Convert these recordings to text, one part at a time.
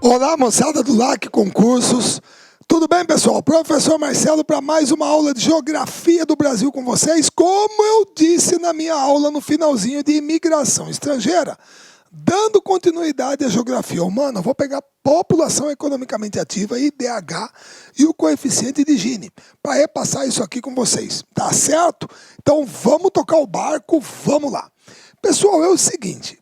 Olá, moçada do LAC Concursos. Tudo bem, pessoal? Professor Marcelo para mais uma aula de Geografia do Brasil com vocês. Como eu disse na minha aula no finalzinho de Imigração Estrangeira, dando continuidade à Geografia Humana, eu vou pegar População Economicamente Ativa, IDH, e o coeficiente de Gini, para repassar isso aqui com vocês. Tá certo? Então vamos tocar o barco, vamos lá. Pessoal, é o seguinte...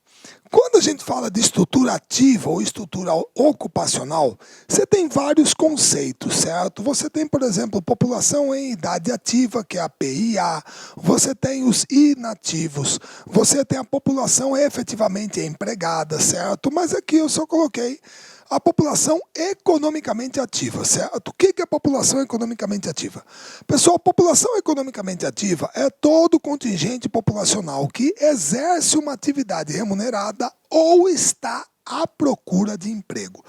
Quando a gente fala de estrutura ativa ou estrutura ocupacional, você tem vários conceitos, certo? Você tem, por exemplo, população em idade ativa, que é a PIA, você tem os inativos, você tem a população efetivamente empregada, certo? Mas aqui eu só coloquei a população economicamente ativa, certo? O que é a população economicamente ativa? Pessoal, população economicamente ativa é todo contingente populacional que exerce uma atividade remunerada ou está à procura de emprego.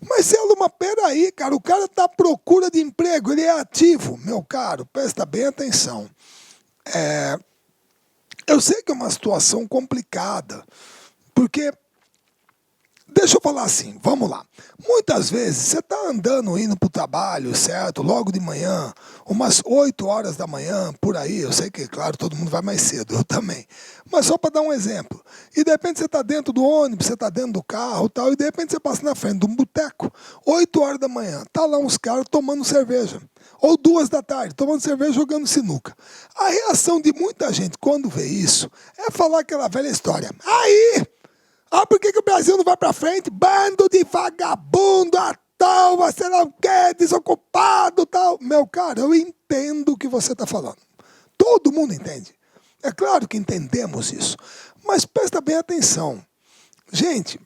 Marcelo, mas peraí, cara, o cara está à procura de emprego, ele é ativo. Meu caro, presta bem atenção. Eu sei que é uma situação complicada, porque... Deixa eu falar assim, vamos lá. Muitas vezes você está andando, indo para o trabalho, certo? Logo de manhã, umas 8 horas da manhã, por aí. Eu sei que, claro, todo mundo vai mais cedo, eu também. Mas só para dar um exemplo. E de repente você está dentro do ônibus, você está dentro do carro e tal, e de repente você passa na frente de um boteco, 8 horas da manhã, tá lá uns caras tomando cerveja. Ou 2 da tarde, tomando cerveja, jogando sinuca. A reação de muita gente quando vê isso é falar aquela velha história. Aí... por que o Brasil não vai pra frente? Bando de vagabundo, tal, você não quer, desocupado, tal. Meu cara, eu entendo o que você está falando. Todo mundo entende. É claro que entendemos isso. Mas presta bem atenção. Gente,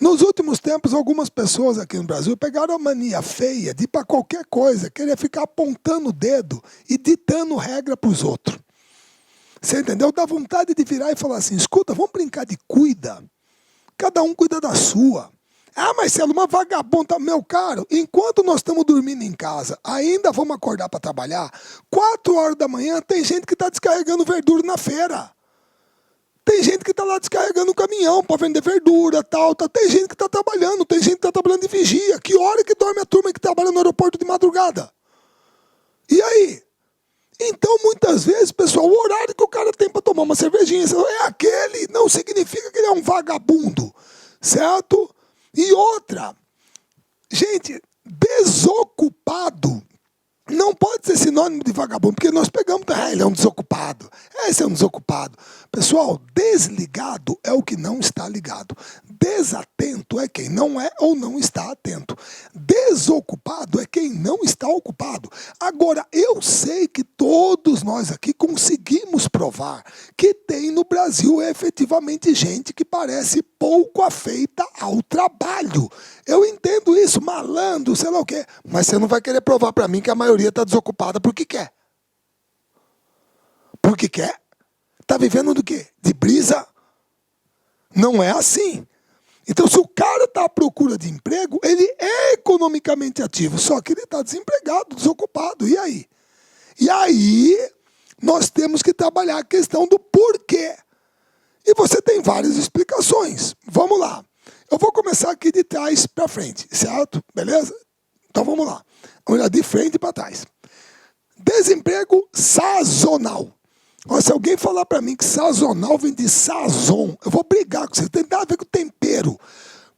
nos últimos tempos, algumas pessoas aqui no Brasil pegaram a mania feia de ir para qualquer coisa, querer ficar apontando o dedo e ditando regra para os outros. Você entendeu? Dá vontade de virar e falar assim, escuta, vamos brincar de cuida. Cada um cuida da sua. Marcelo, uma vagabunda. Meu caro, enquanto nós estamos dormindo em casa, ainda vamos acordar para trabalhar, 4 horas da manhã tem gente que está descarregando verdura na feira. Tem gente que está lá descarregando o caminhão para vender verdura, tal. Tem gente que está trabalhando, tem gente que está trabalhando de vigia. Que hora que dorme a turma que trabalha no aeroporto de madrugada? E aí? Então, muitas vezes, pessoal, o horário que o cara tem para tomar uma cervejinha é aquele, não significa que ele é um vagabundo, certo? E outra, gente, desocupado não pode ser sinônimo de vagabundo, porque nós pegamos, ele é um desocupado, esse é um desocupado. Pessoal, desligado é o que não está ligado. Desatento é quem não é ou não está atento. Desocupado é quem não está ocupado. Agora, eu sei que todos nós aqui conseguimos provar que tem no Brasil efetivamente gente que parece pouco afeita ao trabalho. Eu entendo isso, malandro, sei lá o quê. Mas você não vai querer provar para mim que a maioria está desocupada porque quer. Porque quer? Está vivendo do quê? De brisa? Não é assim. Então, se o cara está à procura de emprego, ele é economicamente ativo, só que ele está desempregado, desocupado. E aí? E aí, nós temos que trabalhar a questão do porquê. E você tem várias explicações. Vamos lá. Eu vou começar aqui de trás para frente, certo? Beleza? Então, vamos lá. Vamos olhar de frente para trás. Desemprego sazonal. Se alguém falar para mim que sazonal vem de sazon, eu vou brigar com você. Tem nada a ver com tempero.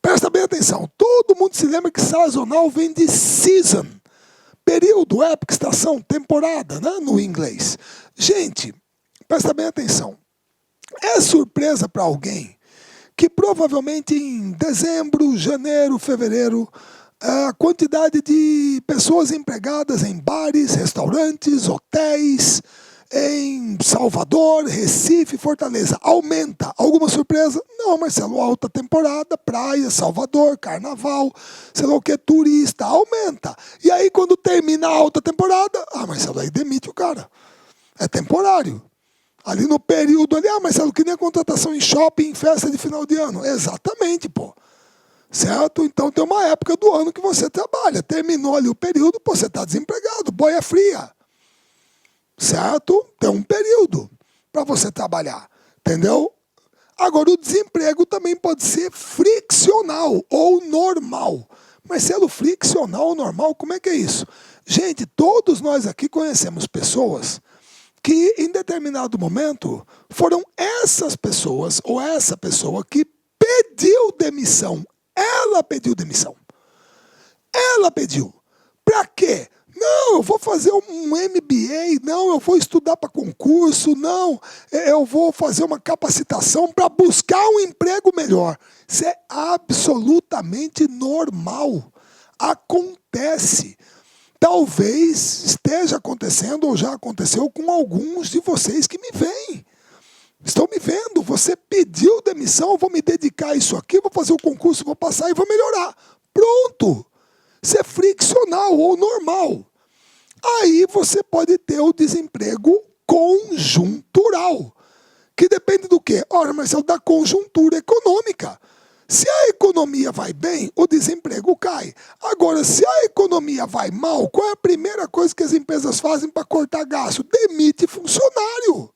Presta bem atenção. Todo mundo se lembra que sazonal vem de season. Período, época, estação, temporada, né? No inglês. Gente, presta bem atenção. É surpresa para alguém que provavelmente em dezembro, janeiro, fevereiro, a quantidade de pessoas empregadas em bares, restaurantes, hotéis, em Salvador, Recife, Fortaleza, aumenta. Alguma surpresa? Não, Marcelo, alta temporada, praia, Salvador, carnaval, sei lá o que, turista, aumenta. E aí quando termina a alta temporada, Marcelo, aí demite o cara. É temporário. Ali no período ali, Marcelo, que nem a contratação em shopping, em festa de final de ano. Exatamente, pô. Certo? Então tem uma época do ano que você trabalha. Terminou ali o período, pô, você está desempregado, boia fria. Certo? Tem um período para você trabalhar, entendeu? Agora, o desemprego também pode ser friccional ou normal. Marcelo, friccional ou normal, como é que é isso? Gente, todos nós aqui conhecemos pessoas que em determinado momento foram essas pessoas ou essa pessoa que pediu demissão. Ela pediu demissão. Ela pediu. Para quê? Não, eu vou fazer um MBA, não, eu vou estudar para concurso, não, eu vou fazer uma capacitação para buscar um emprego melhor. Isso é absolutamente normal. Acontece. Talvez esteja acontecendo ou já aconteceu com alguns de vocês que me veem. Estão me vendo, você pediu demissão, eu vou me dedicar a isso aqui, vou fazer o concurso, vou passar e vou melhorar. Pronto! Isso é friccional ou normal. Aí você pode ter o desemprego conjuntural, que depende do quê? Ora, Marcelo, da conjuntura econômica. Se a economia vai bem, o desemprego cai. Agora, se a economia vai mal, qual é a primeira coisa que as empresas fazem para cortar gasto? Demite funcionário.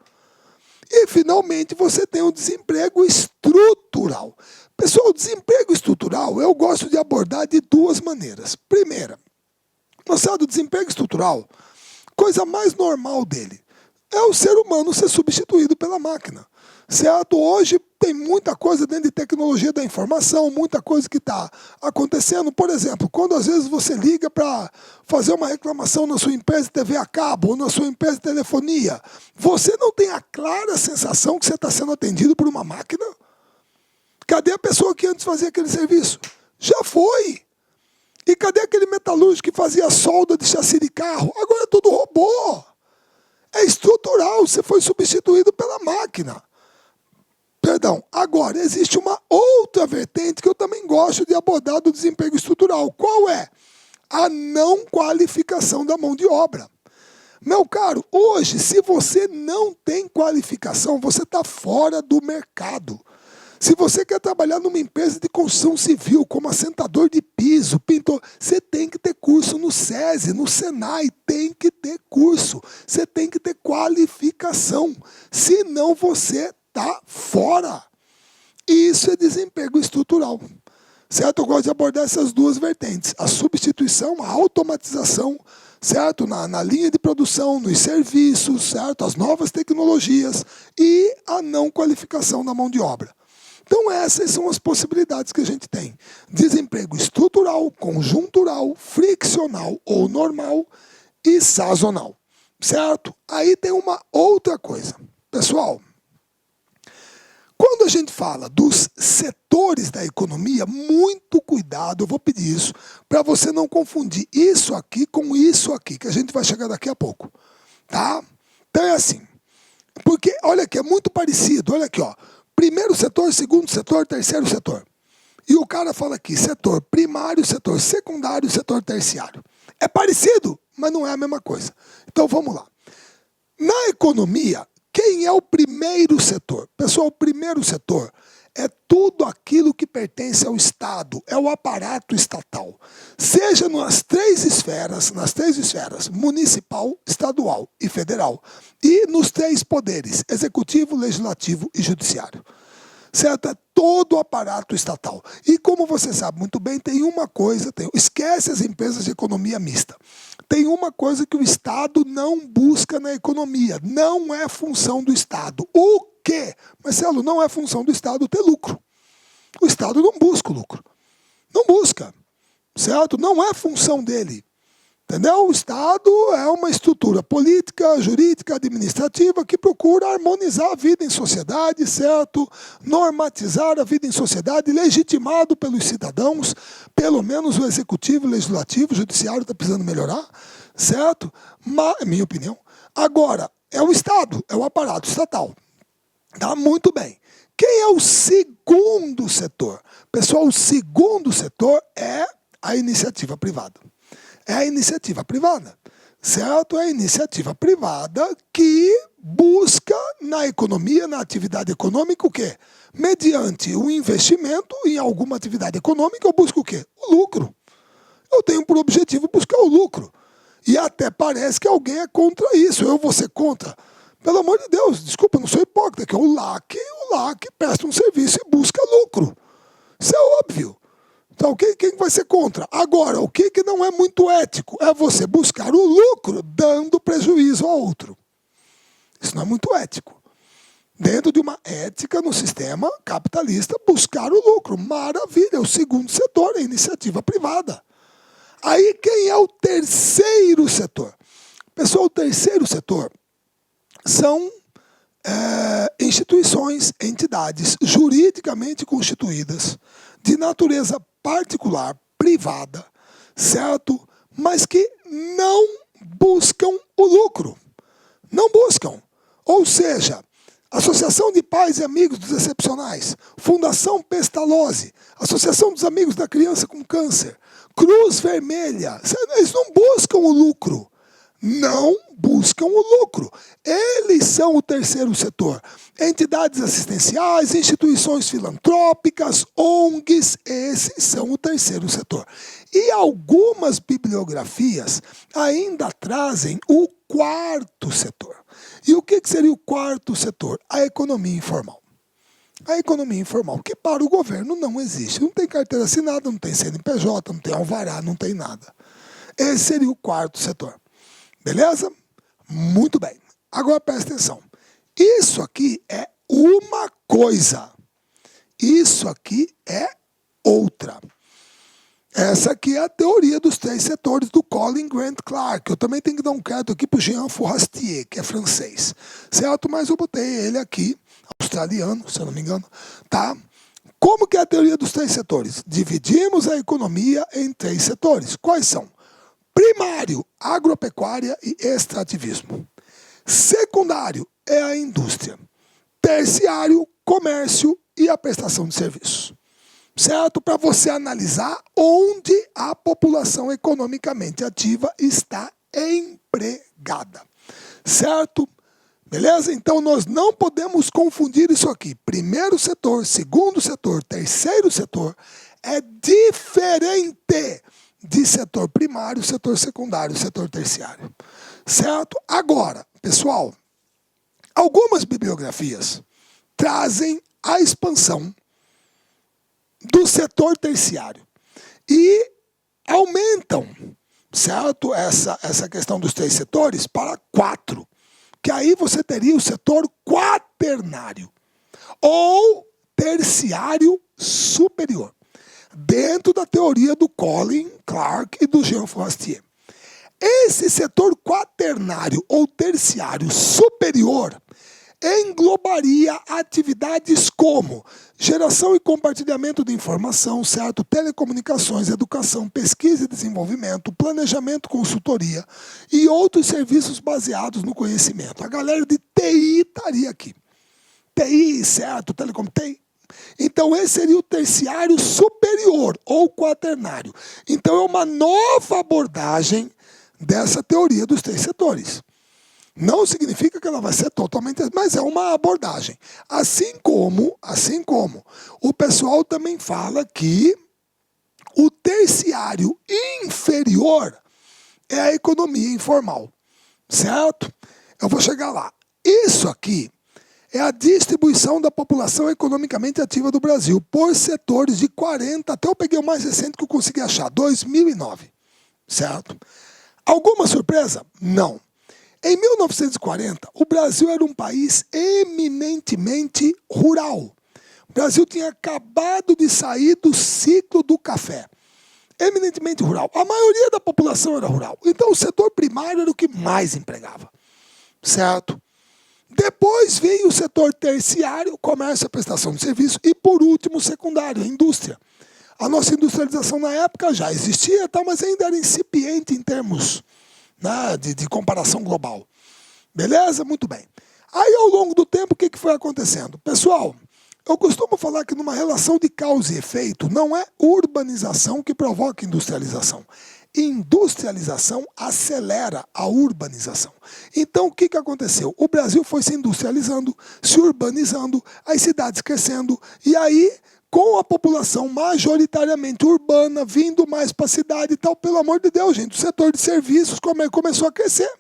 E, finalmente, você tem o desemprego estrutural. Pessoal, o desemprego estrutural eu gosto de abordar de duas maneiras. Primeira, o desemprego estrutural, coisa mais normal dele, é o ser humano ser substituído pela máquina. Certo? Hoje tem muita coisa dentro de tecnologia da informação, muita coisa que está acontecendo. Por exemplo, quando às vezes você liga para fazer uma reclamação na sua empresa de TV a cabo ou na sua empresa de telefonia, você não tem a clara sensação que você está sendo atendido por uma máquina? Cadê a pessoa que antes fazia aquele serviço? Já foi. E cadê aquele metalúrgico que fazia solda de chassi de carro? Agora é tudo robô. É estrutural, você foi substituído pela máquina. Perdão, agora existe uma outra vertente que eu também gosto de abordar do desemprego estrutural. Qual é? A não qualificação da mão de obra. Meu caro, hoje, se você não tem qualificação, você está fora do mercado. Se você quer trabalhar numa empresa de construção civil, como assentador de piso, pintor, você tem que ter curso no SESI, no Senai, tem que ter curso. Você tem que ter qualificação. Senão você está fora. Isso é desemprego estrutural. Certo? Eu gosto de abordar essas duas vertentes. A substituição, a automatização, certo? Na linha de produção, nos serviços, certo? As novas tecnologias e a não qualificação da mão de obra. Então essas são as possibilidades que a gente tem. Desemprego estrutural, conjuntural, friccional ou normal e sazonal. Certo? Aí tem uma outra coisa. Pessoal, quando a gente fala dos setores da economia, muito cuidado, eu vou pedir isso, para você não confundir isso aqui com isso aqui, que a gente vai chegar daqui a pouco. Tá? Então é assim, porque olha aqui, é muito parecido, olha aqui, ó. Primeiro setor, segundo setor, terceiro setor. E o cara fala aqui, setor primário, setor secundário, setor terciário. É parecido, mas não é a mesma coisa. Então vamos lá. Na economia, quem é o primeiro setor? Pessoal, o primeiro setor é tudo aquilo que pertence ao Estado, é o aparato estatal. Seja nas três esferas, municipal, estadual e federal. E nos três poderes, executivo, legislativo e judiciário. Certo? É todo o aparato estatal. E como você sabe muito bem, tem uma coisa, esquece as empresas de economia mista. Tem uma coisa que o Estado não busca na economia, não é função do Estado. O quê? Marcelo, não é função do Estado ter lucro. O Estado não busca o lucro. Não busca. Certo? Não é função dele. Entendeu? O Estado é uma estrutura política, jurídica, administrativa que procura harmonizar a vida em sociedade, certo? Normatizar a vida em sociedade, legitimado pelos cidadãos, pelo menos o executivo, o legislativo, o judiciário está precisando melhorar, certo? Mas, é minha opinião. Agora, é o Estado, é o aparato estatal. Tá? Muito bem. Quem é o segundo setor? Pessoal, o segundo setor é a iniciativa privada. É a iniciativa privada, certo? É a iniciativa privada que busca na economia, na atividade econômica, o quê? Mediante o investimento em alguma atividade econômica, eu busco o quê? O lucro. Eu tenho por objetivo buscar o lucro. E até parece que alguém é contra isso. Eu vou ser contra. Pelo amor de Deus, desculpa, não sou hipócrita, que o LAC presta um serviço e busca lucro. Isso é óbvio. Então, quem vai ser contra? Agora, o que não é muito ético é você buscar o lucro dando prejuízo ao outro. Isso não é muito ético. Dentro de uma ética no sistema capitalista, buscar o lucro. Maravilha, o segundo setor, a iniciativa privada. Aí, quem é o terceiro setor? Pessoal, o terceiro setor são instituições, entidades juridicamente constituídas, de natureza particular, privada, certo? Mas que não buscam o lucro. Não buscam. Ou seja, Associação de Pais e Amigos dos Excepcionais, Fundação Pestalozzi, Associação dos Amigos da Criança com Câncer, Cruz Vermelha, eles não buscam o lucro. Não buscam o lucro. Eles são o terceiro setor. Entidades assistenciais, instituições filantrópicas, ONGs, esses são o terceiro setor. E algumas bibliografias ainda trazem o quarto setor. E o que seria o quarto setor? A economia informal. A economia informal, que para o governo não existe. Não tem carteira assinada, não tem CNPJ, não tem alvará, não tem nada. Esse seria o quarto setor. Beleza? Muito bem. Agora presta atenção. Isso aqui é uma coisa. Isso aqui é outra. Essa aqui é a teoria dos três setores do Colin Grant Clark. Eu também tenho que dar um crédito aqui para o Jean Forrastier, que é francês. Certo? Mas eu botei ele aqui, australiano, se eu não me engano. Tá? Como que é a teoria dos três setores? Dividimos a economia em três setores. Quais são? Primário, agropecuária e extrativismo. Secundário é a indústria. Terciário, comércio e a prestação de serviços. Certo? Para você analisar onde a população economicamente ativa está empregada. Certo? Beleza? Então nós não podemos confundir isso aqui. Primeiro setor, segundo setor, terceiro setor é diferente de setor primário, setor secundário, setor terciário. Certo? Agora, pessoal, algumas bibliografias trazem a expansão do setor terciário e aumentam, certo, essa questão dos três setores para 4, que aí você teria o setor quaternário ou terciário superior, dentro da teoria do Colin Clark e do Jean Forrastier. Esse setor quaternário ou terciário superior englobaria atividades como geração e compartilhamento de informação, certo? Telecomunicações, educação, pesquisa e desenvolvimento, planejamento, consultoria e outros serviços baseados no conhecimento. A galera de TI estaria aqui. TI, certo? Telecom, TI. Então esse seria o terciário superior ou quaternário. Então é uma nova abordagem dessa teoria dos três setores. Não significa que ela vai ser totalmente, mas é uma abordagem. Assim como o pessoal também fala que o terciário inferior é a economia informal, certo? Eu vou chegar lá. Isso aqui é a distribuição da população economicamente ativa do Brasil por setores de 40, até eu peguei o mais recente que eu consegui achar, 2009, certo? Alguma surpresa? Não. Em 1940, o Brasil era um país eminentemente rural. O Brasil tinha acabado de sair do ciclo do café. Eminentemente rural. A maioria da população era rural. Então o setor primário era o que mais empregava. Certo? Depois veio o setor terciário, comércio e prestação de serviço. E por último, o secundário, a indústria. A nossa industrialização na época já existia, mas ainda era incipiente em termos de comparação global. Beleza? Muito bem. Aí, ao longo do tempo, o que foi acontecendo? Pessoal, eu costumo falar que numa relação de causa e efeito, não é urbanização que provoca industrialização. Industrialização acelera a urbanização. Então, o que aconteceu? O Brasil foi se industrializando, se urbanizando, as cidades crescendo, e aí, com a população majoritariamente urbana, vindo mais para a cidade e tal, pelo amor de Deus, gente, o setor de serviços começou a crescer.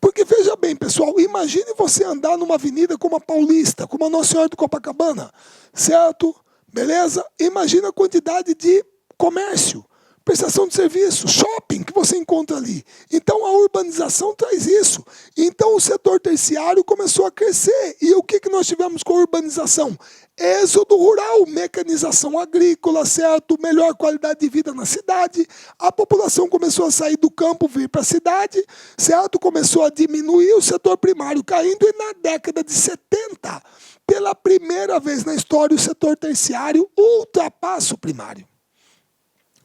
Porque veja bem, pessoal, imagine você andar numa avenida como a Paulista, como a Nossa Senhora do Copacabana, certo? Beleza? Imagina a quantidade de comércio, prestação de serviço, shopping que você encontra ali. Então a urbanização traz isso. Então o setor terciário começou a crescer. E o que nós tivemos com a urbanização? Êxodo rural, mecanização agrícola, certo? Melhor qualidade de vida na cidade. A população começou a sair do campo, vir para a cidade, certo? Começou a diminuir o setor primário caindo. E na década de 70, pela primeira vez na história, o setor terciário ultrapassa o primário.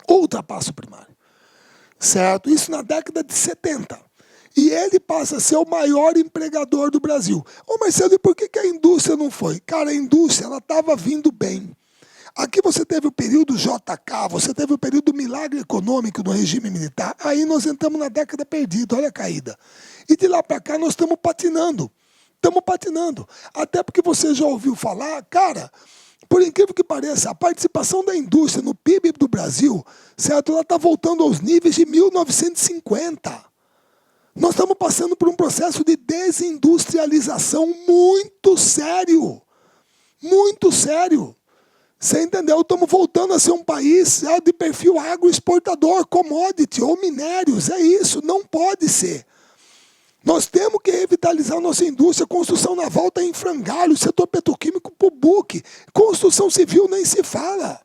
Ultrapassa o primário, certo? Isso na década de 70. E ele passa a ser o maior empregador do Brasil. Ô Marcelo, e por que a indústria não foi? Cara, a indústria ela estava vindo bem. Aqui você teve o período JK, você teve o período milagre econômico no regime militar. Aí nós entramos na década perdida, olha a caída. E de lá para cá nós estamos patinando. Estamos patinando. Até porque você já ouviu falar, cara... Por incrível que pareça, a participação da indústria no PIB do Brasil, certo? Ela está voltando aos níveis de 1950. Nós estamos passando por um processo de desindustrialização muito sério. Muito sério. Você entendeu? Estamos voltando a ser um país, certo, de perfil agroexportador, commodity ou minérios. É isso, não pode ser. Nós temos que revitalizar a nossa indústria. Construção naval está em frangalho, setor petroquímico para o buque. Construção civil nem se fala.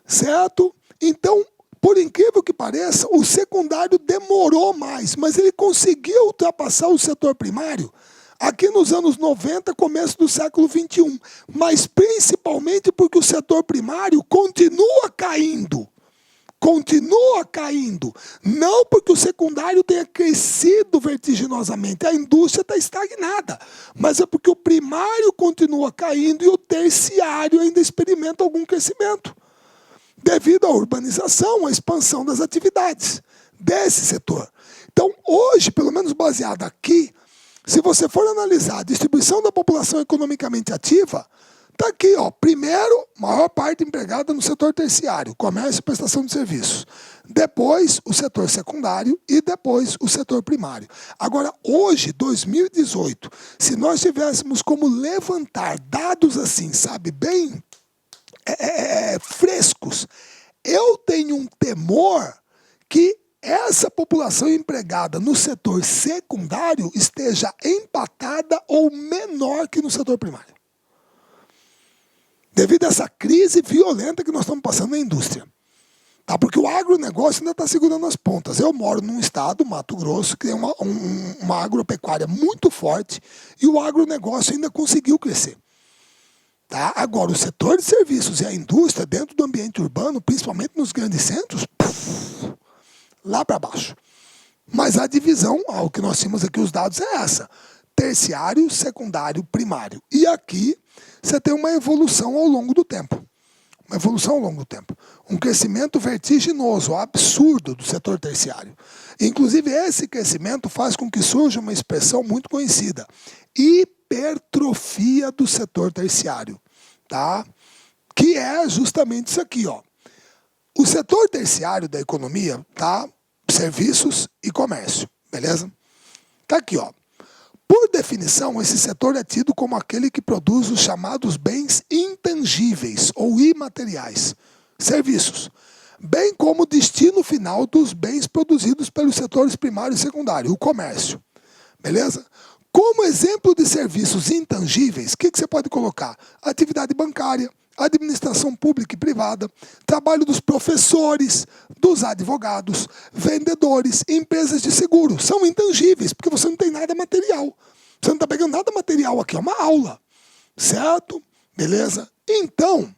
Certo? Então, por incrível que pareça, o secundário demorou mais, mas ele conseguiu ultrapassar o setor primário aqui nos anos 90, começo do século XXI. Mas principalmente porque o setor primário continua caindo. Continua caindo. Não porque o secundário tenha crescido vertiginosamente. A indústria está estagnada. Mas é porque o primário continua caindo e o terciário ainda experimenta algum crescimento. Devido à urbanização, à expansão das atividades desse setor. Então, hoje, pelo menos baseado aqui, se você for analisar a distribuição da população economicamente ativa, está aqui, ó. Primeiro, maior parte empregada no setor terciário, comércio e prestação de serviços. Depois, o setor secundário e depois o setor primário. Agora, hoje, 2018, se nós tivéssemos como levantar dados assim, sabe, bem frescos, eu tenho um temor que essa população empregada no setor secundário esteja empatada ou menor que no setor primário. Devido a essa crise violenta que nós estamos passando na indústria. Tá? Porque o agronegócio ainda está segurando as pontas. Eu moro num estado, Mato Grosso, que tem uma agropecuária muito forte e o agronegócio ainda conseguiu crescer. Tá? Agora, o setor de serviços e a indústria dentro do ambiente urbano, principalmente nos grandes centros, lá para baixo. Mas a divisão, o que nós temos aqui, os dados, é essa. Terciário, secundário, primário. E aqui você tem uma evolução ao longo do tempo. Uma evolução ao longo do tempo. Um crescimento vertiginoso, absurdo do setor terciário. Inclusive, esse crescimento faz com que surja uma expressão muito conhecida. Hipertrofia do setor terciário. Tá? Que é justamente isso aqui, ó. O setor terciário da economia, tá? Serviços e comércio, beleza? Tá aqui, ó. Por definição, esse setor é tido como aquele que produz os chamados bens intangíveis ou imateriais, serviços, bem como o destino final dos bens produzidos pelos setores primário e secundário, o comércio, beleza? Como exemplo de serviços intangíveis, o que você pode colocar? Atividade bancária, administração pública e privada, trabalho dos professores, dos advogados, vendedores, empresas de seguro. São intangíveis, porque você não tem nada material. Você não está pegando nada material aqui, é uma aula. Certo? Beleza? Então,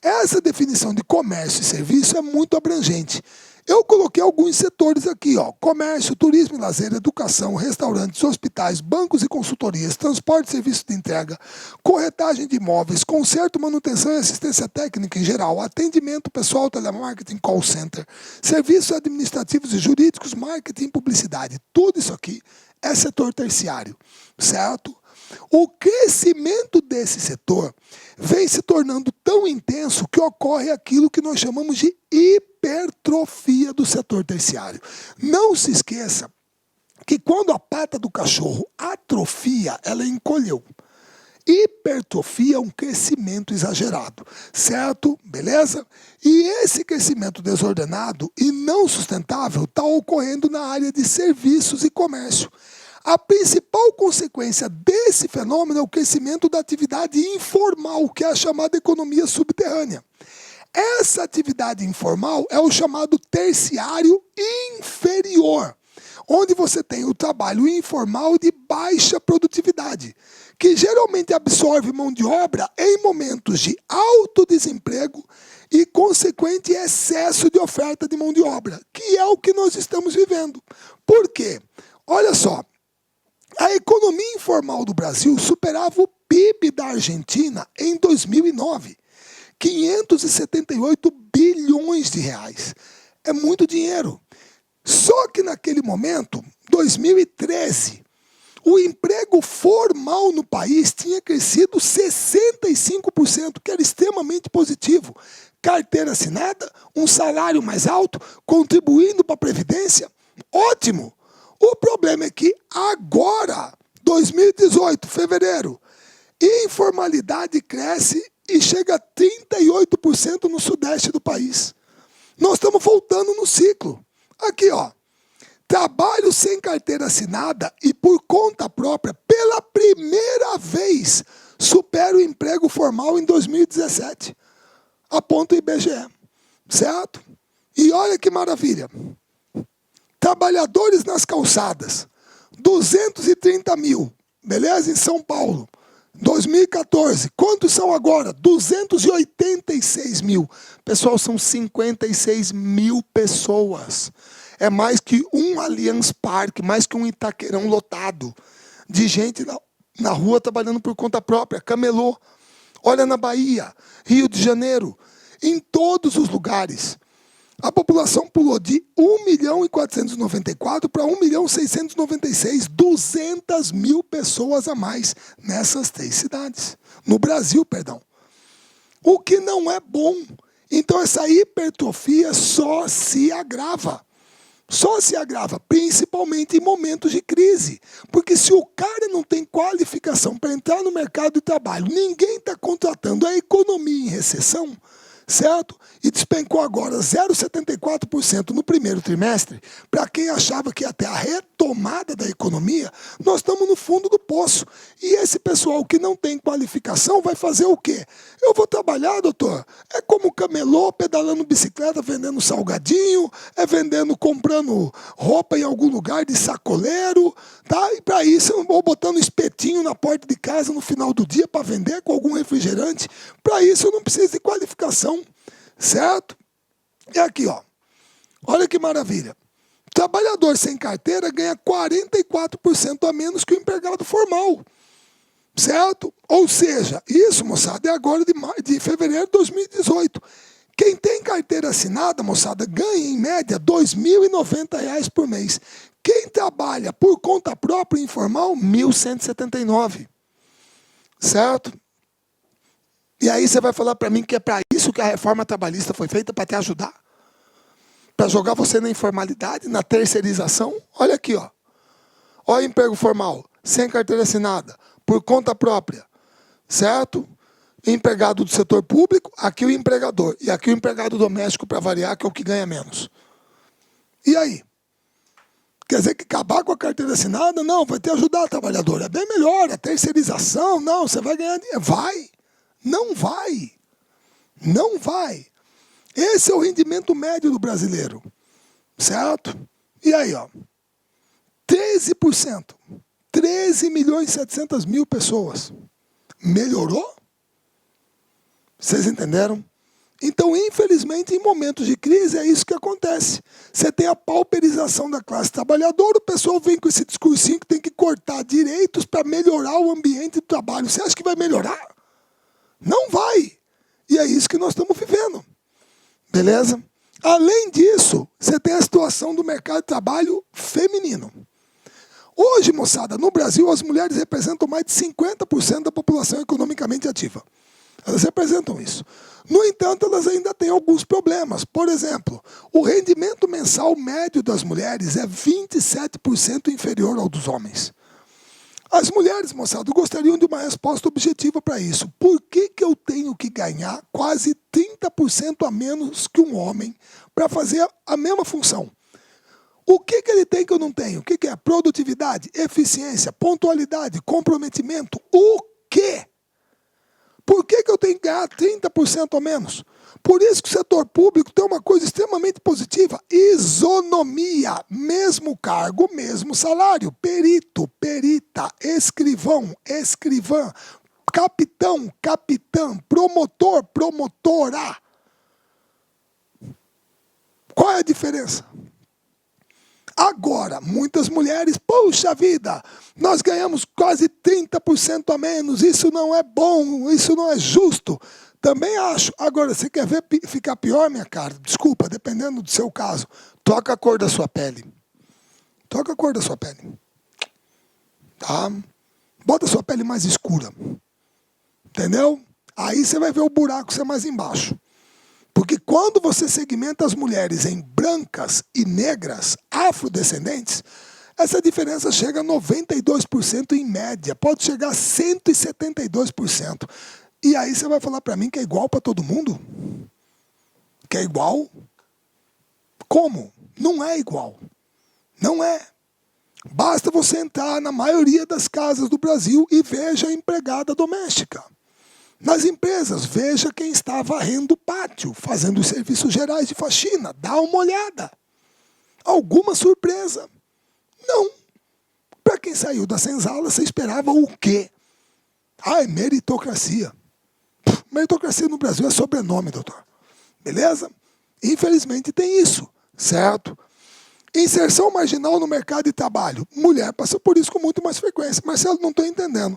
essa definição de comércio e serviço é muito abrangente. Eu coloquei alguns setores aqui, ó: comércio, turismo e lazer, educação, restaurantes, hospitais, bancos e consultorias, transporte e serviço de entrega, corretagem de imóveis, conserto, manutenção e assistência técnica em geral, atendimento pessoal, telemarketing, call center, serviços administrativos e jurídicos, marketing e publicidade. Tudo isso aqui é setor terciário, certo? O crescimento desse setor vem se tornando tão intenso que ocorre aquilo que nós chamamos de hipertrofia do setor terciário. Não se esqueça que quando a pata do cachorro atrofia, ela encolheu. Hipertrofia é um crescimento exagerado, certo? Beleza? E esse crescimento desordenado e não sustentável está ocorrendo na área de serviços e comércio. A principal consequência desse fenômeno é o crescimento da atividade informal, que é a chamada economia subterrânea. Essa atividade informal é o chamado terciário inferior, onde você tem o trabalho informal de baixa produtividade, que geralmente absorve mão de obra em momentos de alto desemprego e consequente excesso de oferta de mão de obra, que é o que nós estamos vivendo. Por quê? Olha só, a economia informal do Brasil superava o PIB da Argentina em 2009, 578 bilhões de reais. É muito dinheiro. Só que naquele momento, 2013, o emprego formal no país tinha crescido 65%, que era extremamente positivo. Carteira assinada, um salário mais alto, contribuindo para a Previdência, ótimo. O problema é que agora, 2018, fevereiro, informalidade cresce e chega a 38% no sudeste do país. Nós estamos voltando no ciclo. Aqui, ó. Trabalho sem carteira assinada e por conta própria, pela primeira vez, supera o emprego formal em 2017. Aponta o IBGE. Certo? E olha que maravilha. Trabalhadores nas calçadas, 230 mil, beleza? Em São Paulo, 2014. Quantos são agora? 286 mil. Pessoal, são 56 mil pessoas. É mais que um Allianz Parque, mais que um Itaquerão lotado de gente na rua trabalhando por conta própria. Camelô. Olha na Bahia, Rio de Janeiro, em todos os lugares. A população pulou de 1.494 para 1.696, 200 mil pessoas a mais nessas 3 cidades. No Brasil, perdão. O que não é bom. Então essa hipertrofia só se agrava. Só se agrava, principalmente em momentos de crise. Porque se o cara não tem qualificação para entrar no mercado de trabalho, ninguém está contratando, a economia em recessão, certo? E despencou agora 0,74% no primeiro trimestre. Para quem achava que ia ter a retomada da economia, nós estamos no fundo do poço. E esse pessoal que não tem qualificação vai fazer o quê? Eu vou trabalhar, doutor? É como camelô, pedalando bicicleta, vendendo salgadinho, comprando roupa em algum lugar de sacoleiro, tá? E para isso eu vou botando espetinho na porta de casa no final do dia para vender com algum refrigerante. Para isso eu não preciso de qualificação. Certo? E aqui, ó. Olha que maravilha. Trabalhador sem carteira ganha 44% a menos que o empregado formal. Certo? Ou seja, isso, moçada, é agora de fevereiro de 2018. Quem tem carteira assinada, moçada, ganha em média R$ 2.090 por mês. Quem trabalha por conta própria informal, R$ 1.179. Certo? E aí você vai falar para mim que é para isso que a reforma trabalhista foi feita, para te ajudar? Para jogar você na informalidade, na terceirização? Olha aqui, ó. Olha o emprego formal, sem carteira assinada, por conta própria, certo? Empregado do setor público, aqui o empregador. E aqui o empregado doméstico, para variar, que é o que ganha menos. E aí? Quer dizer que acabar com a carteira assinada? Não, vai te ajudar o trabalhador. É bem melhor, a terceirização, não, você vai ganhar dinheiro. Vai. Não vai. Não vai. Esse é o rendimento médio do brasileiro. Certo? E aí, ó. 13%. 13.700.000 pessoas. Melhorou? Vocês entenderam? Então, infelizmente, em momentos de crise, é isso que acontece. Você tem a pauperização da classe trabalhadora, o pessoal vem com esse discursinho que tem que cortar direitos para melhorar o ambiente de trabalho. Você acha que vai melhorar? Não vai. E é isso que nós estamos vivendo. Beleza? Além disso, você tem a situação do mercado de trabalho feminino. Hoje, moçada, no Brasil, as mulheres representam mais de 50% da população economicamente ativa. Elas representam isso. No entanto, elas ainda têm alguns problemas. Por exemplo, o rendimento mensal médio das mulheres é 27% inferior ao dos homens. As mulheres, moçada, gostariam de uma resposta objetiva para isso. Por que eu tenho que ganhar quase 30% a menos que um homem para fazer a mesma função? O que ele tem que eu não tenho? O que é? Produtividade, eficiência, pontualidade, comprometimento. O quê? Por que eu tenho que ganhar 30% a menos? Por isso que o setor público tem uma coisa extremamente positiva: isonomia, mesmo cargo, mesmo salário. Perito, perita, escrivão, escrivã, capitão, capitã, promotor, promotora. Qual é a diferença? Agora, muitas mulheres, puxa vida, nós ganhamos quase 30% a menos, isso não é bom, isso não é justo. Também acho. Agora, você quer ver ficar pior, minha cara? Desculpa, dependendo do seu caso, troca a cor da sua pele. Troca a cor da sua pele. Tá? Bota a sua pele mais escura. Entendeu? Aí você vai ver o buraco ser mais embaixo. Porque quando você segmenta as mulheres em brancas e negras, afrodescendentes, essa diferença chega a 92% em média. Pode chegar a 172%. E aí você vai falar para mim que é igual para todo mundo? Que é igual? Como? Não é igual. Não é. Basta você entrar na maioria das casas do Brasil e veja a empregada doméstica. Nas empresas, veja quem está varrendo o pátio, fazendo os serviços gerais de faxina. Dá uma olhada. Alguma surpresa? Não. Para quem saiu da senzala, você esperava o quê? Ah, é meritocracia. Meritocracia no Brasil é sobrenome, doutor. Beleza? Infelizmente tem isso, certo? Inserção marginal no mercado de trabalho. Mulher passa por isso com muito mais frequência. Marcelo, não estou entendendo.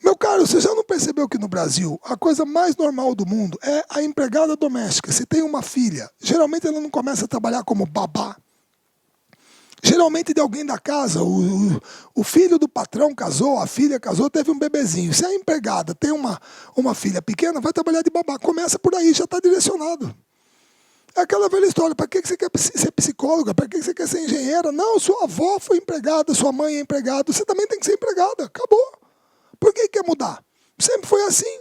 Meu caro, você já não percebeu que no Brasil a coisa mais normal do mundo é a empregada doméstica? Se tem uma filha, geralmente ela não começa a trabalhar como babá. Geralmente de alguém da casa, o filho do patrão casou, a filha casou, teve um bebezinho. Se a empregada tem uma filha pequena, vai trabalhar de babá. Começa por aí, já está direcionado. É aquela velha história: para que você quer ser psicóloga? Para que você quer ser engenheira? Não, sua avó foi empregada, sua mãe é empregada, você também tem que ser empregada. Acabou. Por que quer mudar? Sempre foi assim.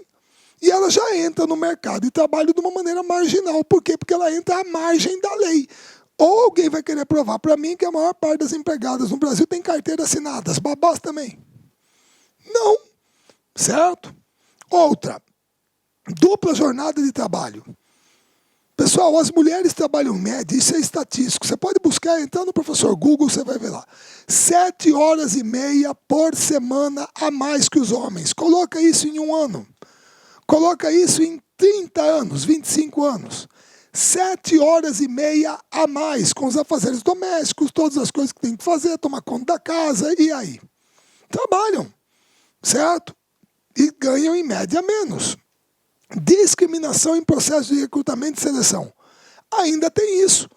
E ela já entra no mercado de trabalho de uma maneira marginal. Por quê? Porque ela entra à margem da lei. Ou alguém vai querer provar para mim que a maior parte das empregadas no Brasil tem carteira assinada. As babás também. Não. Certo? Outra. Dupla jornada de trabalho. Pessoal, as mulheres trabalham em média, isso é estatístico. Você pode buscar, entrando no professor Google, você vai ver lá. 7 horas e meia por semana a mais que os homens. Coloca isso em um ano. Coloca isso em 30 anos, 25 anos. 7 horas e meia a mais com os afazeres domésticos, todas as coisas que tem que fazer, tomar conta da casa, e aí? Trabalham, certo? E ganham em média menos. Discriminação em processo de recrutamento e seleção. Ainda tem isso.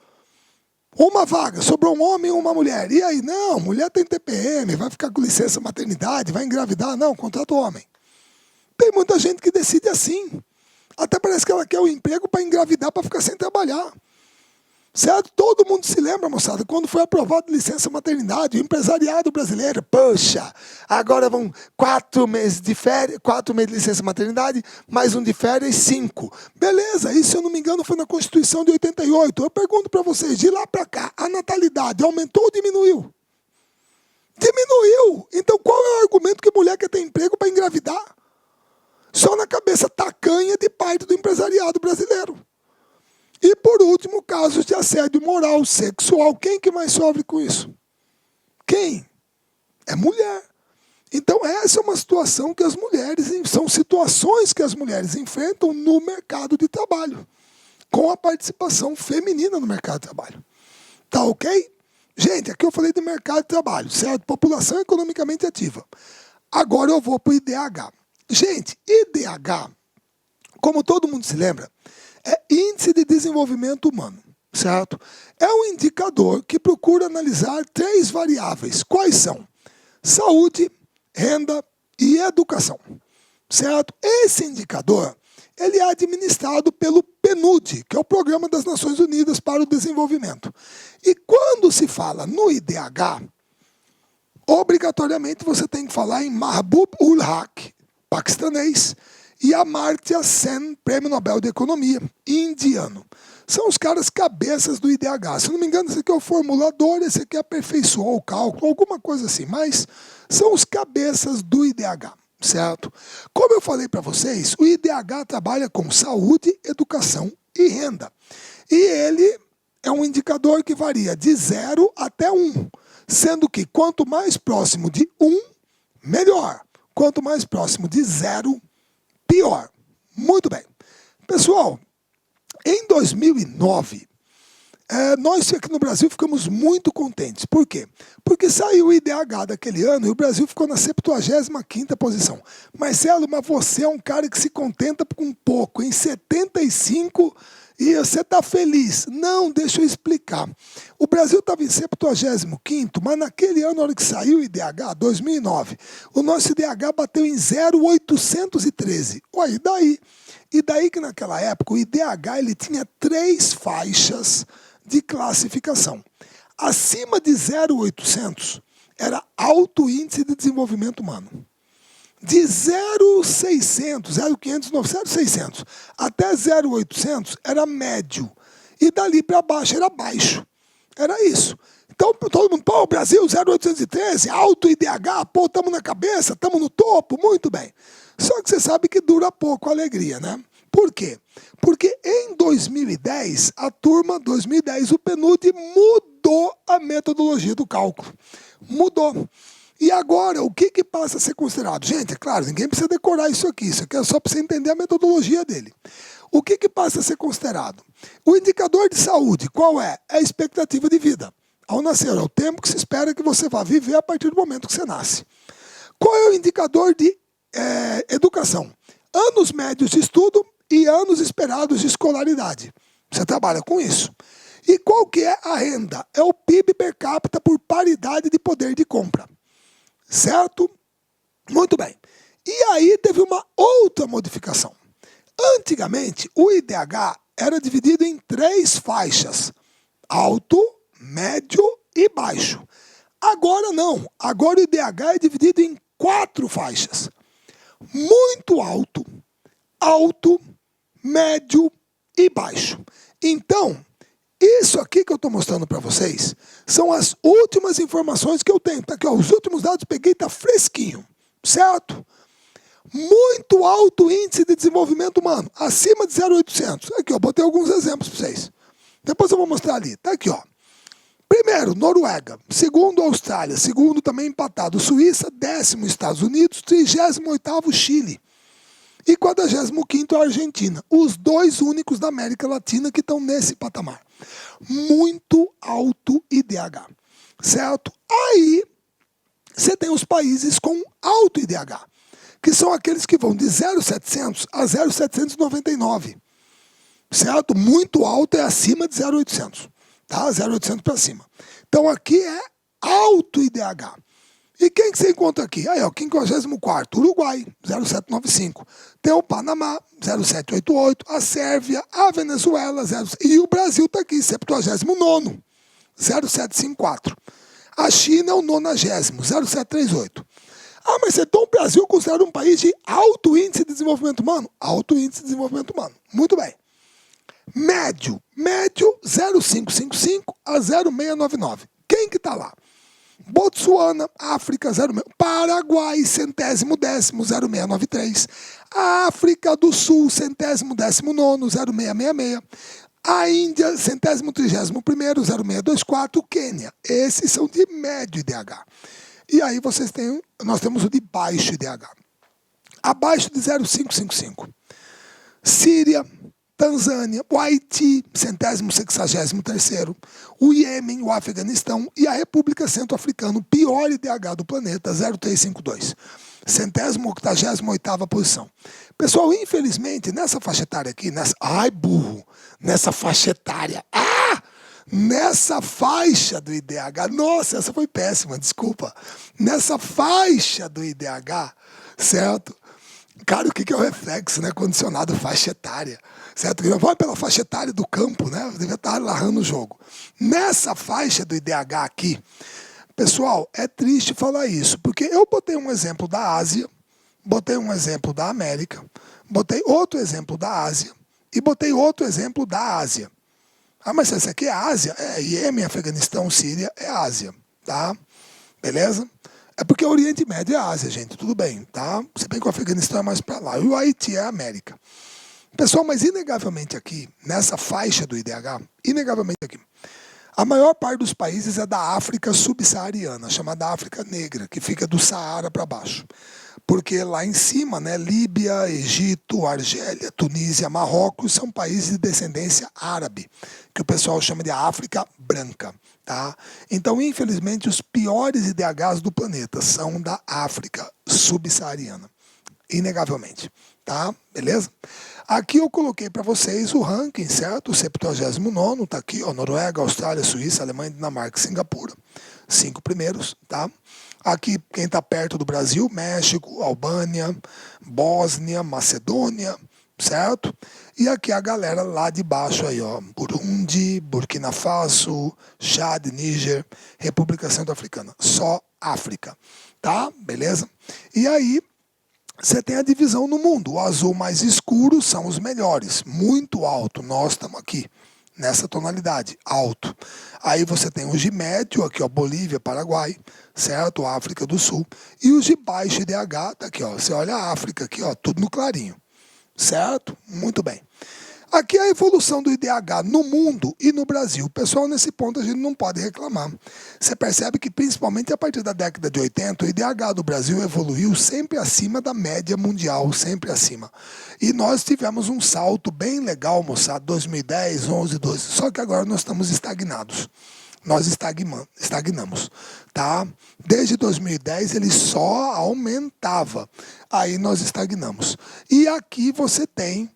Uma vaga, sobrou um homem e uma mulher. E aí? Não, mulher tem TPM, vai ficar com licença maternidade, vai engravidar. Não, contrata o homem. Tem muita gente que decide assim. Até parece que ela quer o emprego para engravidar, para ficar sem trabalhar. Certo? Todo mundo se lembra, moçada, quando foi aprovado licença maternidade, o empresariado brasileiro, poxa, agora vão 4 meses de férias, 4 meses de licença maternidade, mais um de férias, 5. Beleza, isso, se eu não me engano, foi na Constituição de 88. Eu pergunto para vocês, de lá para cá, a natalidade aumentou ou diminuiu? Diminuiu. Então qual é o argumento que mulher quer ter emprego para engravidar? Só na cabeça tacanha de parte do empresariado brasileiro. E, por último, casos de assédio moral, sexual. Quem que mais sofre com isso? Quem? É mulher. Então, essa é uma situação que as mulheres... São situações que as mulheres enfrentam no mercado de trabalho, com a participação feminina no mercado de trabalho. Tá ok? Gente, aqui eu falei do mercado de trabalho, certo? População economicamente ativa. Agora eu vou para o IDH. Gente, IDH, como todo mundo se lembra, é Índice de Desenvolvimento Humano, certo? É um indicador que procura analisar 3 variáveis. Quais são? Saúde, renda e educação. certo? Esse indicador, ele é administrado pelo PNUD, que é o Programa das Nações Unidas para o Desenvolvimento. E quando se fala no IDH, obrigatoriamente você tem que falar em Mahbub ul Haq, paquistanês, e Amartya Sen, Prêmio Nobel de Economia, indiano. São os caras cabeças do IDH. Se não me engano, esse aqui é o formulador, esse aqui aperfeiçoou o cálculo, alguma coisa assim, mas são os cabeças do IDH, certo? Como eu falei para vocês, o IDH trabalha com saúde, educação e renda. E ele é um indicador que varia de 0 até 1, sendo que quanto mais próximo de 1, melhor. Quanto mais próximo de 0, pior. Muito bem. Pessoal, em 2009, nós aqui no Brasil ficamos muito contentes. Por quê? Porque saiu o IDH daquele ano e o Brasil ficou na 75ª posição. Marcelo, mas você é um cara que se contenta com pouco. Em 75 e você está feliz. Não, deixa eu explicar. O Brasil estava em 75º, mas naquele ano, na hora que saiu o IDH, 2009, o nosso IDH bateu em 0,813. Olha, e daí? E daí que naquela época o IDH ele tinha 3 faixas de classificação. Acima de 0,800 era alto índice de desenvolvimento humano. De 0,600, 0,500, 0,600 até 0,800 era médio. E dali para baixo era baixo. Era isso. Então todo mundo, pô, Brasil 0,813, alto IDH, pô, estamos na cabeça, estamos no topo, muito bem. Só que você sabe que dura pouco a alegria, né? Por quê? Porque em 2010, o PNUD mudou a metodologia do cálculo. Mudou. E agora, o que passa a ser considerado? Gente, é claro, ninguém precisa decorar isso aqui é só para você entender a metodologia dele. O que passa a ser considerado? O indicador de saúde, qual é? É a expectativa de vida. Ao nascer, é o tempo que se espera que você vá viver a partir do momento que você nasce. Qual é o indicador de educação? Anos médios de estudo e anos esperados de escolaridade. Você trabalha com isso. E qual que é a renda? É o PIB per capita por paridade de poder de compra. Certo? Muito bem. E aí teve uma outra modificação. Antigamente, o IDH era dividido em 3 faixas. Alto, médio e baixo. Agora não. Agora o IDH é dividido em 4 faixas. Muito alto, alto, médio e baixo. Então, isso aqui que eu estou mostrando para vocês são as últimas informações que eu tenho. Tá aqui, ó, os últimos dados peguei, tá fresquinho, certo? Muito alto índice de desenvolvimento humano, acima de 0,800. Aqui, ó, botei alguns exemplos para vocês. Depois eu vou mostrar ali. Tá aqui, ó. Primeiro, Noruega. Segundo, Austrália. Segundo, também empatado, Suíça. 10º, Estados Unidos. 38º, Chile. E 45º, a Argentina. Os 2 únicos da América Latina que estão nesse patamar. Muito alto IDH. Certo? Aí, você tem os países com alto IDH, que são aqueles que vão de 0,700 a 0,799. Certo? Muito alto é acima de 0,800. Tá? 0,800 para cima. Então, aqui é alto IDH. E quem que você encontra aqui? Aí, ó, 54º, Uruguai, 0,795. Tem o Panamá, 0,788. A Sérvia, a Venezuela, 0, e o Brasil está aqui, 79º, 0,754. A China é o 90º, 0,738. Ah, mas então o Brasil é considerado um país de alto índice de desenvolvimento humano? Alto índice de desenvolvimento humano. Muito bem. Médio, 0,555 a 0,699. Quem que está lá? Botsuana, África, 0,6. Paraguai, 110º, 0,693. África do Sul, 119º, 0,666. A Índia, 131º, 0,624. Quênia. Esses são de médio IDH. E aí nós temos o de baixo IDH. Abaixo de 0,555. Síria, Tanzânia, o Haiti, 163º, o Iêmen, o Afeganistão e a República Centro-Africana, o pior IDH do planeta, 0,352. 188ª posição. Pessoal, infelizmente, nessa faixa etária aqui, nessa faixa etária, nessa faixa do IDH, nossa, essa foi péssima, desculpa. Nessa faixa do IDH, certo? Cara, o que é o reflexo, né? Condicionado faixa etária, certo? Vai pela faixa etária do campo, né? Devia estar narrando o jogo. Nessa faixa do IDH aqui, pessoal, é triste falar isso, porque eu botei um exemplo da Ásia, botei um exemplo da América, botei outro exemplo da Ásia e botei outro exemplo da Ásia. Ah, mas essa aqui é Ásia? É, Iêmen, Afeganistão, Síria é Ásia, tá? Beleza? É porque o Oriente Médio é Ásia, gente, tudo bem, tá? Se bem que o Afeganistão é mais para lá. E o Haiti é a América. Pessoal, mas inegavelmente aqui, nessa faixa do IDH, inegavelmente aqui, a maior parte dos países é da África subsaariana, chamada África Negra, que fica do Saara para baixo. Porque lá em cima, né, Líbia, Egito, Argélia, Tunísia, Marrocos são países de descendência árabe, que o pessoal chama de África Branca. Tá? Então, infelizmente, os piores IDHs do planeta são da África subsaariana, inegavelmente. Tá? Beleza? Aqui eu coloquei para vocês o ranking, certo? O 79º, tá aqui, ó, Noruega, Austrália, Suíça, Alemanha, Dinamarca e Singapura. 5 primeiros, tá? Aqui, quem está perto do Brasil, México, Albânia, Bósnia, Macedônia, certo? E aqui a galera lá de baixo aí, ó, Burundi, Burkina Faso, Chad, Níger, República Centro-Africana. Só África, tá? Beleza? E aí, você tem a divisão no mundo. O azul mais escuro são os melhores, muito alto. Nós estamos aqui, nessa tonalidade, alto. Aí você tem os de médio, aqui ó, Bolívia, Paraguai, certo? África do Sul. E os de baixo IDH, tá aqui ó, você olha a África aqui ó, tudo no clarinho, certo? Muito bem. Aqui é a evolução do IDH no mundo e no Brasil. Pessoal, nesse ponto a gente não pode reclamar. Você percebe que principalmente a partir da década de 80, o IDH do Brasil evoluiu sempre acima da média mundial, sempre acima. E nós tivemos um salto bem legal, moçada, 2010, 11, 12, só que agora nós estamos estagnados. Nós estagnamos, tá? Desde 2010 ele só aumentava, aí nós estagnamos. E aqui você tem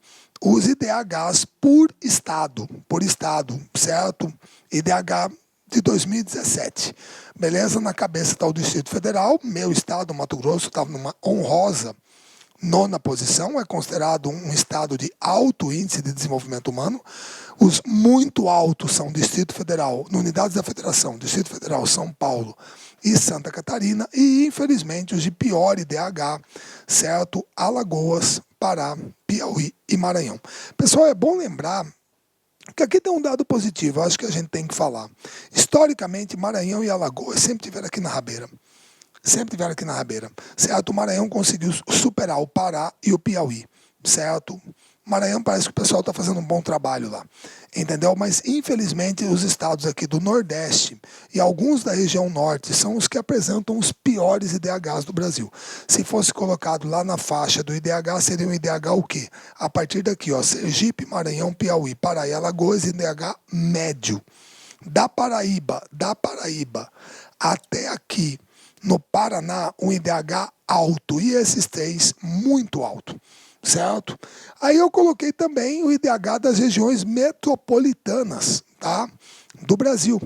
os IDHs por estado, certo? IDH de 2017. Beleza? Na cabeça está o Distrito Federal, meu estado, Mato Grosso, estava numa honrosa 9ª posição, é considerado um estado de alto índice de desenvolvimento humano. Os muito altos são Distrito Federal, unidades da Federação, Distrito Federal, São Paulo e Santa Catarina, e infelizmente os de pior IDH, certo? Alagoas, Pará, Piauí e Maranhão. Pessoal, é bom lembrar que aqui tem um dado positivo, acho que a gente tem que falar. Historicamente, Maranhão e Alagoas sempre tiveram aqui na rabeira. Certo? O Maranhão conseguiu superar o Pará e o Piauí, certo? Maranhão parece que o pessoal está fazendo um bom trabalho lá, entendeu? Mas, infelizmente, os estados aqui do Nordeste e alguns da região Norte são os que apresentam os piores IDHs do Brasil. Se fosse colocado lá na faixa do IDH, seria um IDH o quê? A partir daqui, ó, Sergipe, Maranhão, Piauí, Pará e Alagoas, IDH médio. Da Paraíba até aqui, no Paraná, um IDH alto, e esses três muito alto. Certo? Aí eu coloquei também o IDH das regiões metropolitanas, tá? Do Brasil.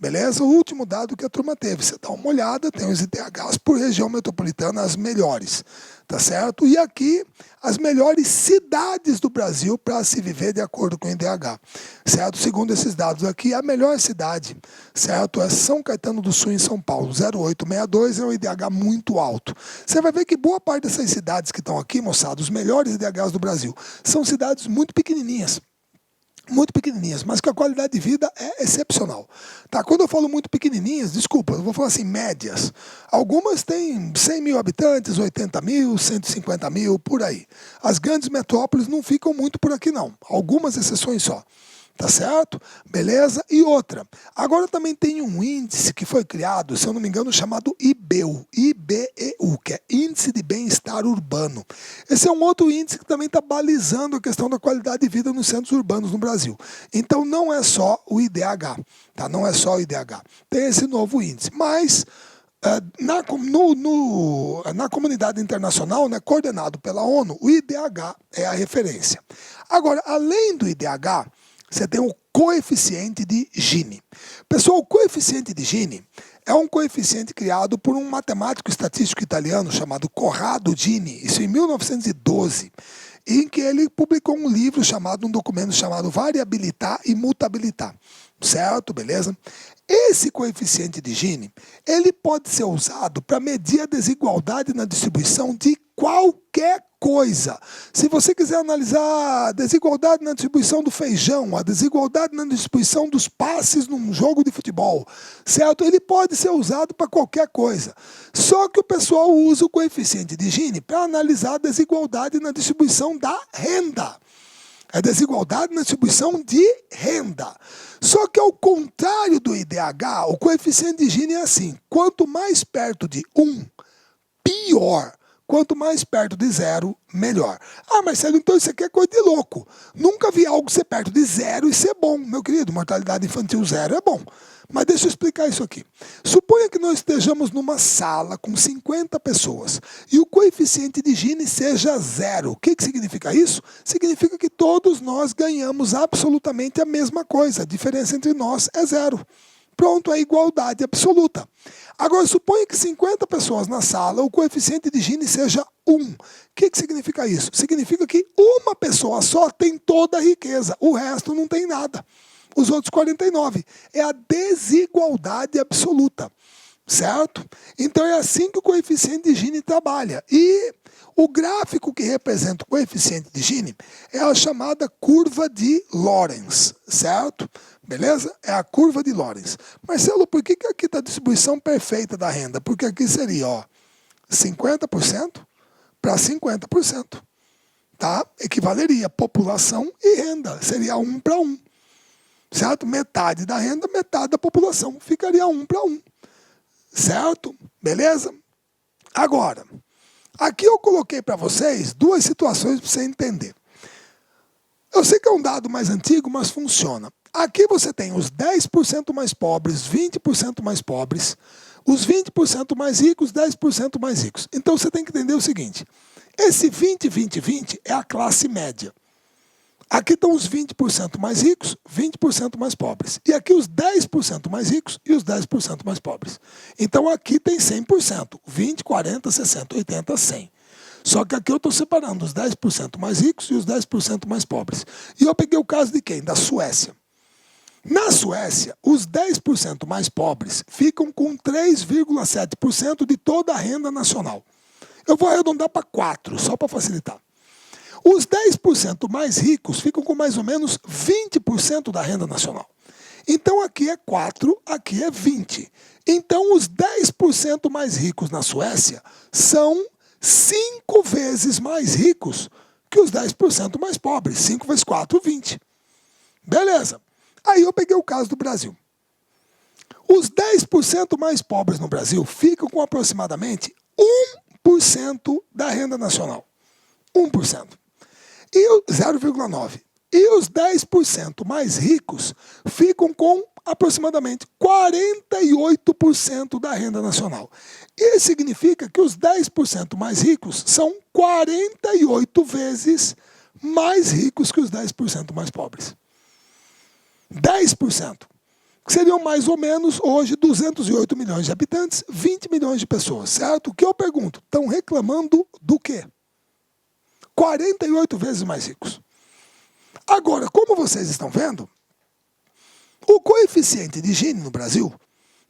Beleza? O último dado que a turma teve. Você dá uma olhada, tem os IDHs por região metropolitana, as melhores. Tá certo? E aqui, as melhores cidades do Brasil para se viver de acordo com o IDH. Certo? Segundo esses dados aqui, a melhor cidade, certo? É São Caetano do Sul, em São Paulo. 0862 é um IDH muito alto. Você vai ver que boa parte dessas cidades que estão aqui, moçada, os melhores IDHs do Brasil, são cidades muito pequenininhas, mas que a qualidade de vida é excepcional. Tá? Quando eu falo muito pequenininhas, desculpa, eu vou falar assim, médias. Algumas têm 100 mil habitantes, 80 mil, 150 mil, por aí. As grandes metrópoles não ficam muito por aqui, não. Algumas exceções só. Tá certo? Beleza? E outra, agora também tem um índice que foi criado, se eu não me engano, chamado IBEU, que é Índice de Bem-Estar Urbano. Esse é um outro índice que também está balizando a questão da qualidade de vida nos centros urbanos no Brasil. Então não é só o IDH, tá? Não é só o IDH. Tem esse novo índice, mas na comunidade internacional, né, coordenado pela ONU, o IDH é a referência. Agora, além do IDH, você tem o coeficiente de Gini. Pessoal, o coeficiente de Gini é um coeficiente criado por um matemático estatístico italiano chamado Corrado Gini, isso em 1912, em que ele publicou um documento chamado Variabilità e Mutabilità. Certo? Beleza? Esse coeficiente de Gini, ele pode ser usado para medir a desigualdade na distribuição de qualquer coisa. Se você quiser analisar a desigualdade na distribuição do feijão, a desigualdade na distribuição dos passes num jogo de futebol, certo? Ele pode ser usado para qualquer coisa. Só que o pessoal usa o coeficiente de Gini para analisar a desigualdade na distribuição da renda. A desigualdade na distribuição de renda. Só que ao contrário do IDH, o coeficiente de Gini é assim: quanto mais perto de 1, pior. Quanto mais perto de 0, melhor. Ah, Marcelo, então isso aqui é coisa de louco. Nunca vi algo ser perto de 0 e ser bom. Meu querido, mortalidade infantil 0 é bom. Mas deixa eu explicar isso aqui. Suponha que nós estejamos numa sala com 50 pessoas e o coeficiente de Gini seja 0. O que significa isso? Significa que todos nós ganhamos absolutamente a mesma coisa. A diferença entre nós é 0. Pronto, é igualdade absoluta. Agora, suponha que 50 pessoas na sala, o coeficiente de Gini seja 1. O que significa isso? Significa que uma pessoa só tem toda a riqueza, o resto não tem nada. Os outros 49. É a desigualdade absoluta, certo? Então é assim que o coeficiente de Gini trabalha. E o gráfico que representa o coeficiente de Gini é a chamada curva de Lorenz, certo? Beleza? É a curva de Lorenz. Marcelo, por que aqui está a distribuição perfeita da renda? Porque aqui seria, ó, 50% para 50%. Tá? Equivaleria população e renda. Seria 1 para 1. Certo? Metade da renda, metade da população. Ficaria 1 para 1. Certo? Beleza? Agora, aqui eu coloquei para vocês duas situações para você entender. Eu sei que é um dado mais antigo, mas funciona. Aqui você tem os 10% mais pobres, 20% mais pobres, os 20% mais ricos, 10% mais ricos. Então você tem que entender o seguinte, esse 20, 20, 20 é a classe média. Aqui estão os 20% mais ricos, 20% mais pobres. E aqui os 10% mais ricos e os 10% mais pobres. Então aqui tem 100%, 20, 40, 60, 80, 100. Só que aqui eu estou separando os 10% mais ricos e os 10% mais pobres. E eu peguei o caso de quem? Da Suécia. Na Suécia, os 10% mais pobres ficam com 3,7% de toda a renda nacional. Eu vou arredondar para 4, só para facilitar. Os 10% mais ricos ficam com mais ou menos 20% da renda nacional. Então aqui é 4, aqui é 20. Então os 10% mais ricos na Suécia são 5 vezes mais ricos que os 10% mais pobres. 5 vezes 4, 20. Beleza. Aí eu peguei o caso do Brasil. Os 10% mais pobres no Brasil ficam com aproximadamente 1% da renda nacional. 1%. E 0,9%. E os 10% mais ricos ficam com aproximadamente 48% da renda nacional. Isso significa que os 10% mais ricos são 48 vezes mais ricos que os 10% mais pobres. 10%. Que seriam mais ou menos, hoje, 208 milhões de habitantes, 20 milhões de pessoas, certo? O que eu pergunto? Estão reclamando do quê? 48 vezes mais ricos. Agora, como vocês estão vendo, o coeficiente de Gini no Brasil,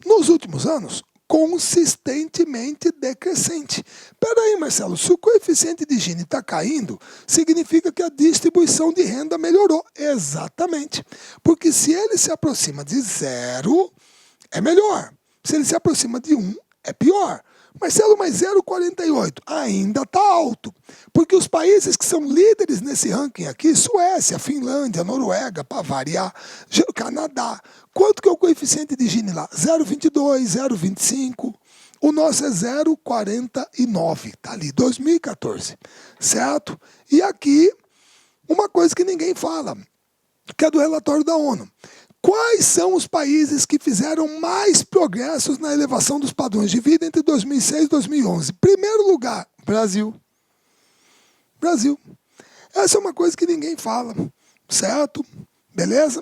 nos últimos anos, consistentemente decrescente. Espera aí, Marcelo, se o coeficiente de Gini está caindo, significa que a distribuição de renda melhorou. Exatamente. Porque se ele se aproxima de 0, é melhor. Se ele se aproxima de 1, é pior. Marcelo, mas 0,48 ainda está alto. Porque os países que são líderes nesse ranking aqui, Suécia, Finlândia, Noruega, para variar, Canadá. Quanto que é o coeficiente de Gini lá? 0,22, 0,25. O nosso é 0,49. Está ali, 2014. Certo? E aqui, uma coisa que ninguém fala, que é do relatório da ONU. Quais são os países que fizeram mais progressos na elevação dos padrões de vida entre 2006 e 2011? Primeiro lugar, Brasil. Brasil. Essa é uma coisa que ninguém fala, certo? Beleza?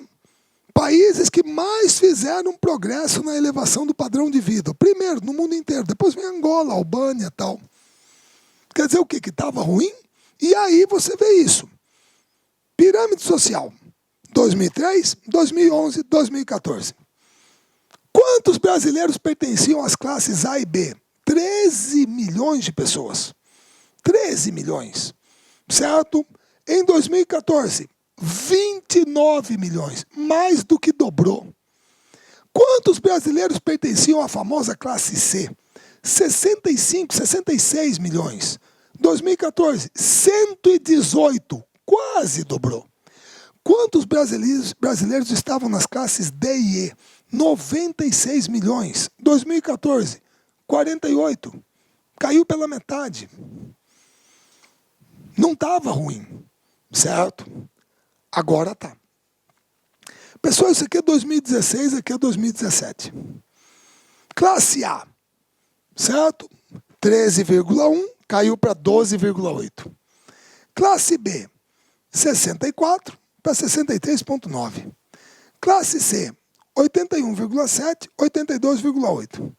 Países que mais fizeram progresso na elevação do padrão de vida. Primeiro, no mundo inteiro. Depois vem Angola, Albânia e tal. Quer dizer o quê? Que estava ruim? E aí você vê isso. Pirâmide social. 2003, 2011, 2014. Quantos brasileiros pertenciam às classes A e B? 13 milhões de pessoas. 13 milhões. Certo? Em 2014, 29 milhões. Mais do que dobrou. Quantos brasileiros pertenciam à famosa classe C? 65, 66 milhões. 2014, 118. Quase dobrou. Quantos brasileiros estavam nas classes D e E? 96 milhões. 2014, 48. Caiu pela metade. Não estava ruim, certo? Agora tá. Pessoal, isso aqui é 2016, aqui é 2017. Classe A, certo? 13,1, caiu para 12,8. Classe B, 64 para 63,9. Classe C, 81,7, 82,8.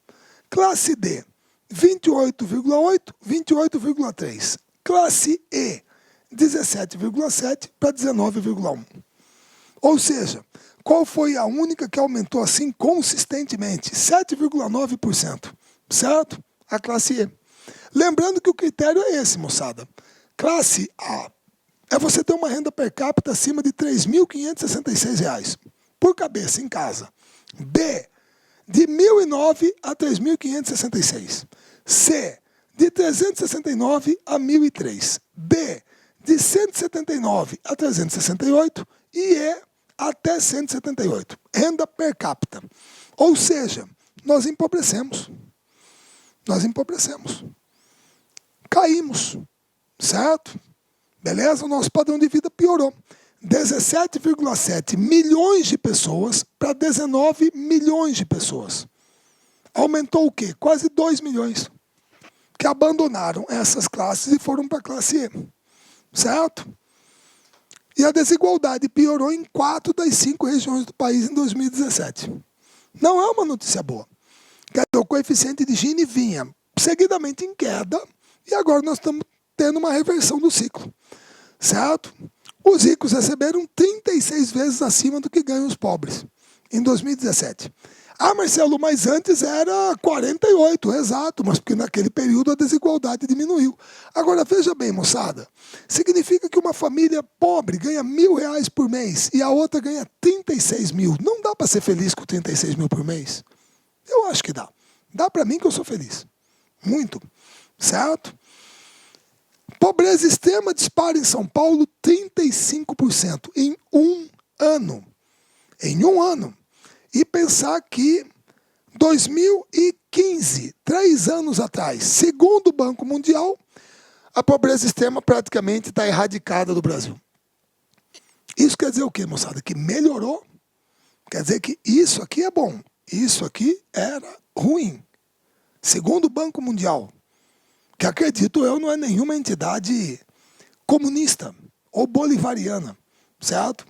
Classe D, 28,8, 28,3. Classe E, 17,7 para 19,1. Ou seja, qual foi a única que aumentou assim consistentemente? 7,9%. Certo? A classe E. Lembrando que o critério é esse, moçada. Classe A é você ter uma renda per capita acima de R$ 3.566 por cabeça em casa. B, de 1.009 a 3.566. C, de 369 a 1.003. D, de 179 a 368. E E, até 178. Renda per capita. Ou seja, nós empobrecemos. Nós empobrecemos. Caímos. Certo? Beleza? O nosso padrão de vida piorou. 17,7 milhões de pessoas para 19 milhões de pessoas. Aumentou o quê? Quase 2 milhões. Que abandonaram essas classes e foram para a classe E. Certo? E a desigualdade piorou em 4 das 5 regiões do país em 2017. Não é uma notícia boa. O coeficiente de Gini vinha seguidamente em queda e agora nós estamos tendo uma reversão do ciclo. Certo? Os ricos receberam 36 vezes acima do que ganham os pobres em 2017. Ah, Marcelo, mas antes era 48, exato, mas porque naquele período a desigualdade diminuiu. Agora, veja bem, moçada, significa que uma família pobre ganha R$ 1.000 por mês e a outra ganha 36 mil. Não dá para ser feliz com 36 mil por mês? Eu acho que dá. Dá para mim que eu sou feliz. Muito. Certo? Pobreza extrema dispara em São Paulo 35% em um ano. Em um ano. E pensar que 2015, 3 anos atrás, segundo o Banco Mundial, a pobreza extrema praticamente está erradicada do Brasil. Isso quer dizer o quê, moçada? Que melhorou. Quer dizer que isso aqui é bom. Isso aqui era ruim. Segundo o Banco Mundial, que acredito eu não é nenhuma entidade comunista ou bolivariana, certo?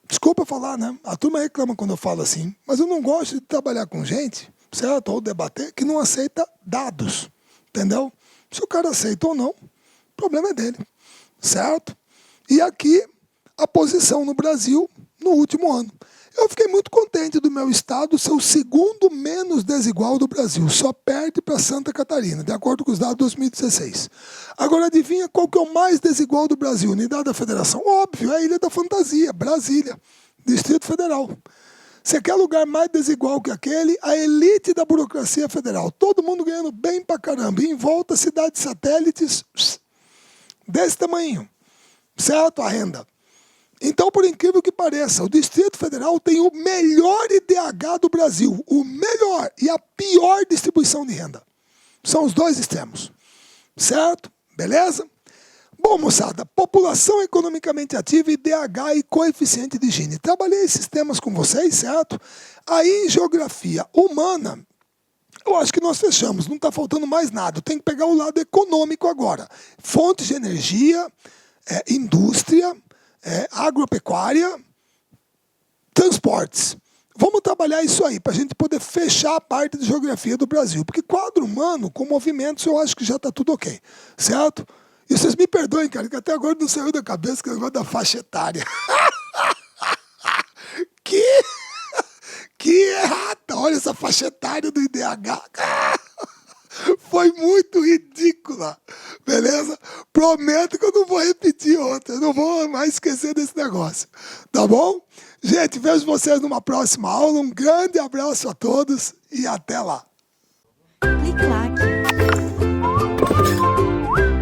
Desculpa falar, né? A turma reclama quando eu falo assim, mas eu não gosto de trabalhar com gente, certo? Ou debater, que não aceita dados, entendeu? Se o cara aceita ou não, o problema é dele, certo? E aqui, a posição no Brasil no último ano. Eu fiquei muito contente do meu estado ser o segundo menos desigual do Brasil. Só perde para Santa Catarina, de acordo com os dados de 2016. Agora, adivinha qual que é o mais desigual do Brasil? Unidade da Federação? Óbvio, é a Ilha da Fantasia, Brasília, Distrito Federal. Você quer lugar mais desigual que aquele? A elite da burocracia federal. Todo mundo ganhando bem pra caramba. E em volta, cidades satélites desse tamanho. Certo? A renda. Então, por incrível que pareça, o Distrito Federal tem o melhor IDH do Brasil, o melhor e a pior distribuição de renda. São os dois extremos. Certo? Beleza? Bom, moçada, população economicamente ativa, IDH e coeficiente de Gini. Trabalhei esses temas com vocês, certo? Aí, em geografia humana, eu acho que nós fechamos, não está faltando mais nada. Tem que pegar o lado econômico agora. Fontes de energia, indústria, agropecuária, esportes. Vamos trabalhar isso aí, para a gente poder fechar a parte de geografia do Brasil. Porque quadro humano, com movimentos, eu acho que já está tudo ok. Certo? E vocês me perdoem, cara, que até agora não saiu da cabeça que é o negócio da faixa etária. Que errata! Olha essa faixa etária do IDH. Foi muito ridícula. Beleza? Prometo que eu não vou repetir outra. Eu não vou mais esquecer desse negócio. Tá bom? Gente, vejo vocês numa próxima aula. Um grande abraço a todos e até lá. Clique-claque.